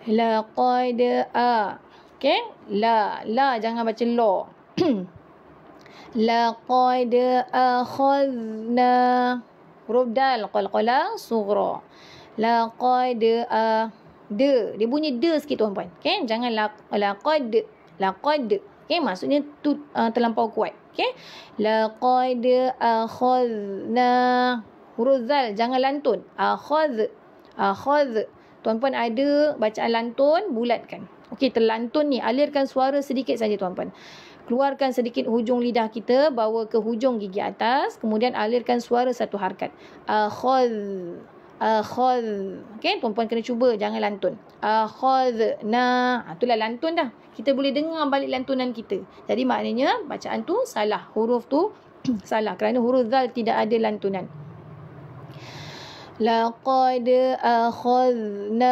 Laqad okey, la jangan baca la. Laqad akhadna huruf dal qalqalah sughra. Laqad dia bunyi de sikit tuan-puan. Okey, jangan laqad. Okey, maksudnya tu terlampau kuat. Okey, laqad akhadna huruf zal jangan lantun. Akhadh. Tuan-puan ada bacaan lantun, bulatkan. Okey, terlantun ni alirkan suara sedikit saja tuan-puan. Keluarkan sedikit hujung lidah kita, bawa ke hujung gigi atas, kemudian alirkan suara satu harakat. Akhadh. Okey, tuan-puan kena cuba, jangan lantun. Akhadna. Itulah lantun dah. Kita boleh dengar balik lantunan kita. Jadi maknanya bacaan tu salah. Huruf tu salah kerana huruf zal tidak ada lantunan. Laqad akhadna